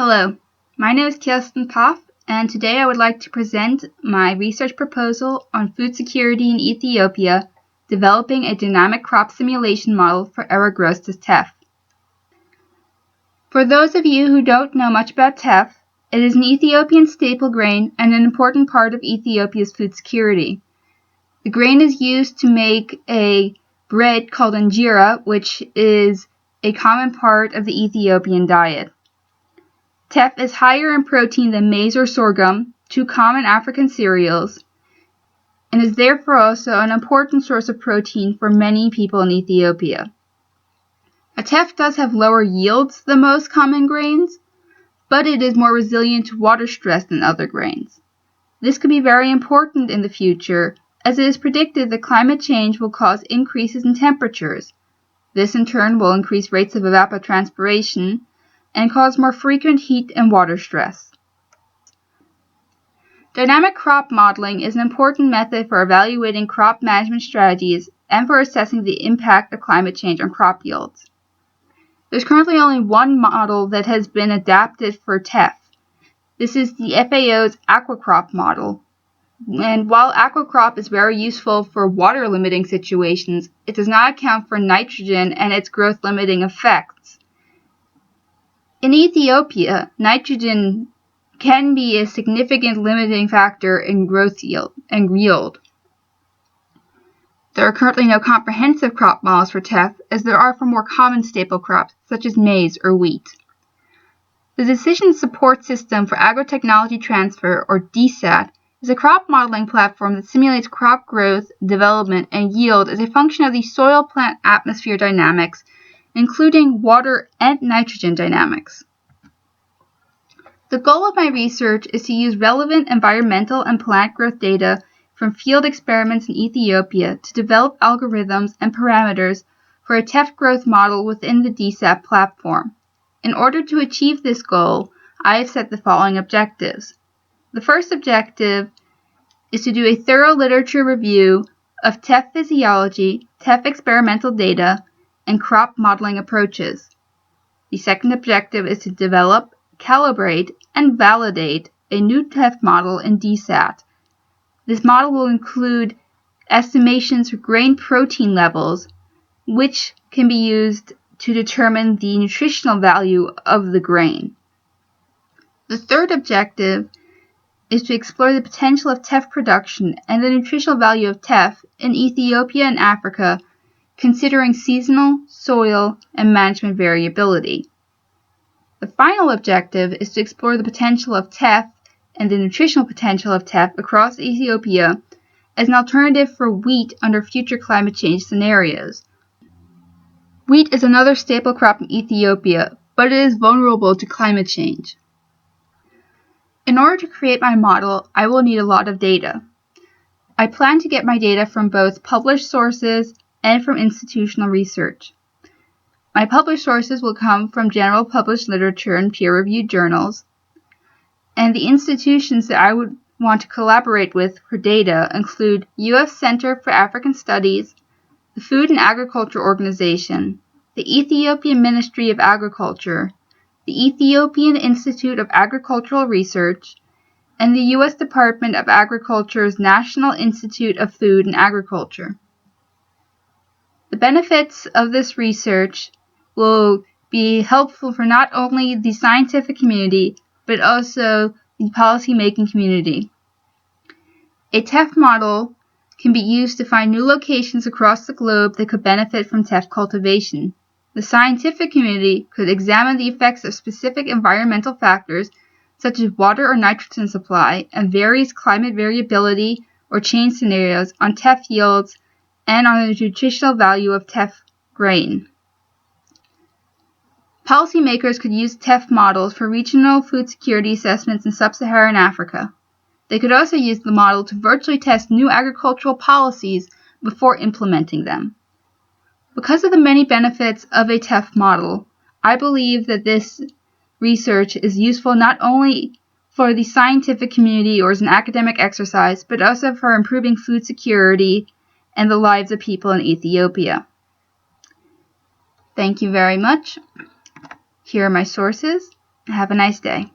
Hello, my name is Paff, and today I would like to present my research proposal on food security in Ethiopia, developing a dynamic crop simulation model for Aragrostis teff. For those of you who don't know much about teff, it is an Ethiopian staple grain and an important part of Ethiopia's food security. The grain is used to make a bread called injera, which is a common part of the Ethiopian diet. Teff is higher in protein than maize or sorghum, two common African cereals, and is therefore also an important source of protein for many people in Ethiopia. Teff does have lower yields than most common grains, but it is more resilient to water stress than other grains. This could be very important in the future, as it is predicted that climate change will cause increases in temperatures. This in turn will increase rates of evapotranspiration and cause more frequent heat and water stress. Dynamic crop modeling is an important method for evaluating crop management strategies and for assessing the impact of climate change on crop yields. There's currently only one model that has been adapted for teff. This is the FAO's aquacrop model. And while aquacrop is very useful for water limiting situations, it does not account for nitrogen and its growth limiting effects. In Ethiopia, nitrogen can be a significant limiting factor in growth yield. There are currently no comprehensive crop models for teff, as there are for more common staple crops such as maize or wheat. The Decision Support System for Agrotechnology Transfer, or DSAT, is a crop modeling platform that simulates crop growth, development, and yield as a function of the soil-plant atmosphere dynamics, including water and nitrogen dynamics. The goal of my research is to use relevant environmental and plant growth data from field experiments in Ethiopia to develop algorithms and parameters for a teff growth model within the DSAT platform. In order to achieve this goal, I have set the following objectives. The first objective is to do a thorough literature review of teff physiology, teff experimental data, and crop modeling approaches. The second objective is to develop, calibrate, and validate a new teff model in DSAT. This model will include estimations for grain protein levels, which can be used to determine the nutritional value of the grain. The third objective is to explore the potential of teff production and the nutritional value of teff in Ethiopia and Africa, considering seasonal, soil, and management variability. The final objective is to explore the potential of teff and the nutritional potential of teff across Ethiopia as an alternative for wheat under future climate change scenarios. Wheat is another staple crop in Ethiopia, but it is vulnerable to climate change. In order to create my model, I will need a lot of data. I plan to get my data from both published sources and from institutional research. My published sources will come from general published literature and peer-reviewed journals, and the institutions that I would want to collaborate with for data include U.S. Center for African Studies, the Food and Agriculture Organization, the Ethiopian Ministry of Agriculture, the Ethiopian Institute of Agricultural Research, and the U.S. Department of Agriculture's National Institute of Food and Agriculture. The benefits of this research will be helpful for not only the scientific community, but also the policy-making community. A teff model can be used to find new locations across the globe that could benefit from teff cultivation. The scientific community could examine the effects of specific environmental factors, such as water or nitrogen supply, and various climate variability or change scenarios on teff yields and on the nutritional value of teff grain. Policymakers could use teff models for regional food security assessments in sub-Saharan Africa. They could also use the model to virtually test new agricultural policies before implementing them. Because of the many benefits of a teff model, I believe that this research is useful not only for the scientific community or as an academic exercise, but also for improving food security and the lives of people in Ethiopia. Thank you very much. Here are my sources. Have a nice day.